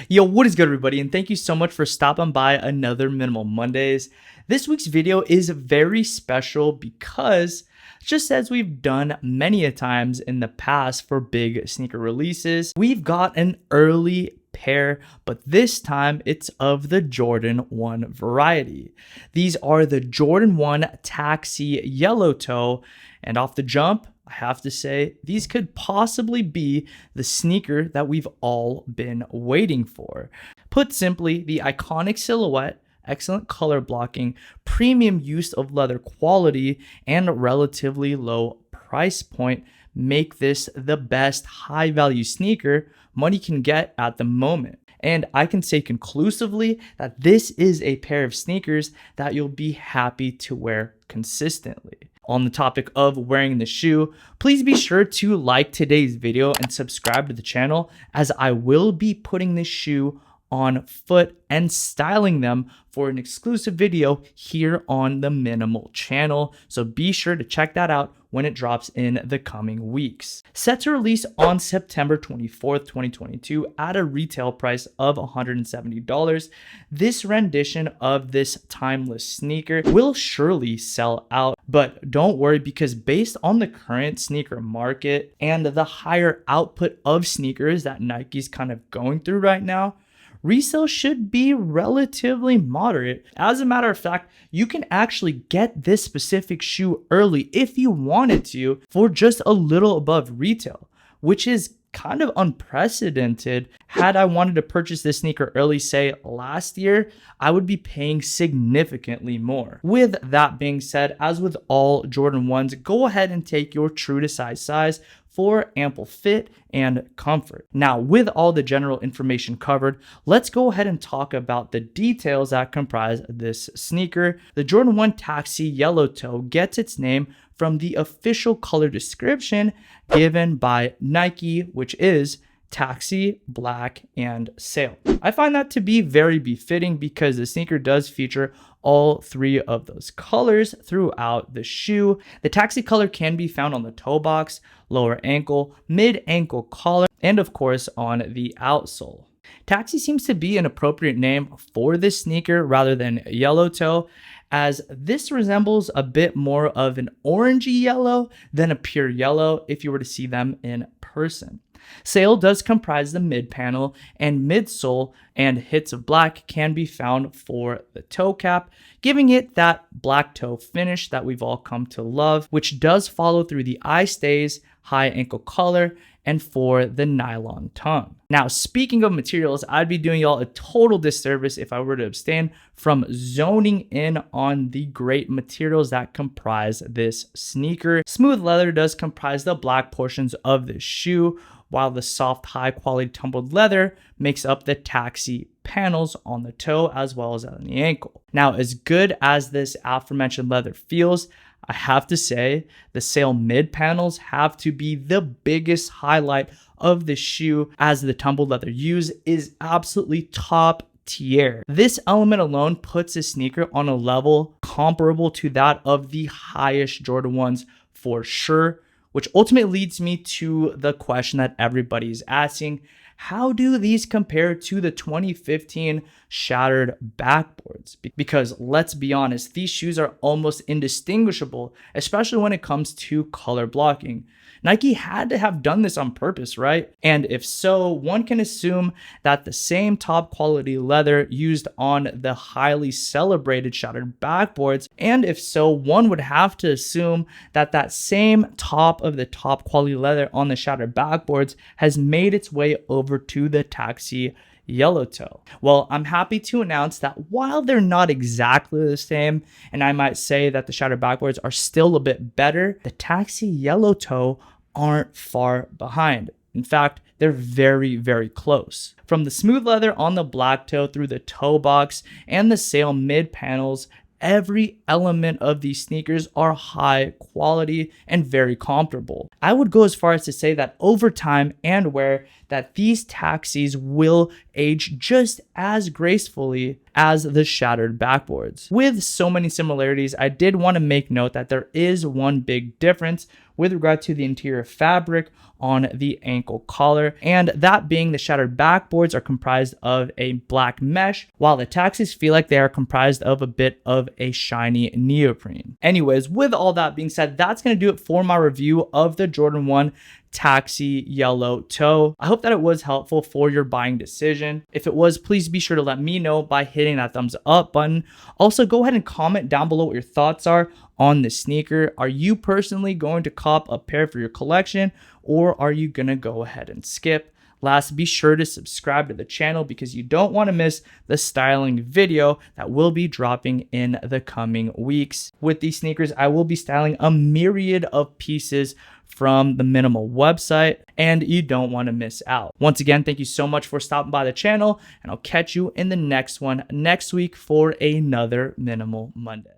Yo, what is good everybody, and thank you so much for stopping by another Minimal Mondays. This week's video is very special because just as we've done many a times in the past for big sneaker releases, we've got an early pair, but this time it's of the Jordan 1 variety. These are the Jordan 1 Taxi Yellow Toe, and off the jump, I have to say, these could possibly be the sneaker that we've all been waiting for. Put simply, the iconic silhouette, excellent color blocking, premium use of leather quality, and relatively low price point make this the best high value sneaker money can get at the moment. And I can say conclusively that this is a pair of sneakers that you'll be happy to wear consistently. On the topic of wearing the shoe, please be sure to like today's video and subscribe to the channel, as I will be putting this shoe on foot and styling them for an exclusive video here on the Minimal channel. So be sure to check that out when it drops in the coming weeks. Set to release on September 24th, 2022 at a retail price of $170. This rendition of this timeless sneaker will surely sell out, but don't worry, because based on the current sneaker market and the higher output of sneakers that Nike's kind of going through right now, resale should be relatively moderate. As a matter of fact, you can actually get this specific shoe early if you wanted to for just a little above retail, which is kind of unprecedented. Had I wanted to purchase this sneaker early, say last year, I would be paying significantly more. With that being said, as with all Jordan 1s, go ahead and take your true to size for ample fit and comfort. Now, with all the general information covered, let's go ahead and talk about the details that comprise this sneaker. The Jordan 1 Taxi Yellow Toe gets its name from the official color description given by Nike, which is Taxi, Black, and Sail. I find that to be very befitting because the sneaker does feature all three of those colors throughout the shoe. The Taxi color can be found on the toe box, lower ankle, mid-ankle collar, and of course on the outsole. Taxi seems to be an appropriate name for this sneaker rather than Yellow Toe, as this resembles a bit more of an orangey yellow than a pure yellow if you were to see them in person. Sail does comprise the mid panel and midsole, and hits of black can be found for the toe cap, giving it that black toe finish that we've all come to love, which does follow through the eye stays, high ankle collar, and for the nylon tongue. Now, speaking of materials, I'd be doing y'all a total disservice if I were to abstain from zoning in on the great materials that comprise this sneaker. Smooth leather does comprise the black portions of this shoe, while the soft, high-quality tumbled leather makes up the Taxi panels on the toe as well as on the ankle. Now, as good as this aforementioned leather feels, I have to say the Sail mid panels have to be the biggest highlight of the shoe, as the tumbled leather used is absolutely top tier. This element alone puts this sneaker on a level comparable to that of the highest Jordan 1s for sure, which ultimately leads me to the question that everybody is asking: how do these compare to the 2015 shattered backboards? Because let's be honest, these shoes are almost indistinguishable, especially when it comes to color blocking. Nike had to have done this on purpose, right? And if so, one can assume that the same top quality leather used on the highly celebrated shattered backboards, and if so, one would have to assume that that same top of the top quality leather on the shattered backboards has made its way over to the Taxi Yellow Toe. Well, I'm happy to announce that while they're not exactly the same, and I might say that the shattered backboards are still a bit better, the Taxi Yellow Toe aren't far behind. In fact, they're very, very close. From the smooth leather on the black toe through the toe box and the Sail mid panels, every element of these sneakers are high quality and very comfortable. I would go as far as to say that over time and wear, that these Taxis will age just as gracefully as the shattered backboards. With so many similarities, I did want to make note that there is one big difference with regard to the interior fabric on the ankle collar. And that being the shattered backboards are comprised of a black mesh, while the taxis feel like they are comprised of a bit of a shiny neoprene. Anyways, with all that being said, that's going to do it for my review of the Jordan 1 Taxi Yellow Toe. I hope that it was helpful for your buying decision. If it was, please be sure to let me know by hitting that thumbs up button. Also, go ahead and comment down below what your thoughts are on the sneaker. Are you personally going to cop a pair for your collection, or are you going to go ahead and skip? Last, be sure to subscribe to the channel because you don't want to miss the styling video that will be dropping in the coming weeks. With these sneakers, I will be styling a myriad of pieces from the Minimal website, and you don't want to miss out. Once again, thank you so much for stopping by the channel, and I'll catch you in the next one next week for another Minimal Monday.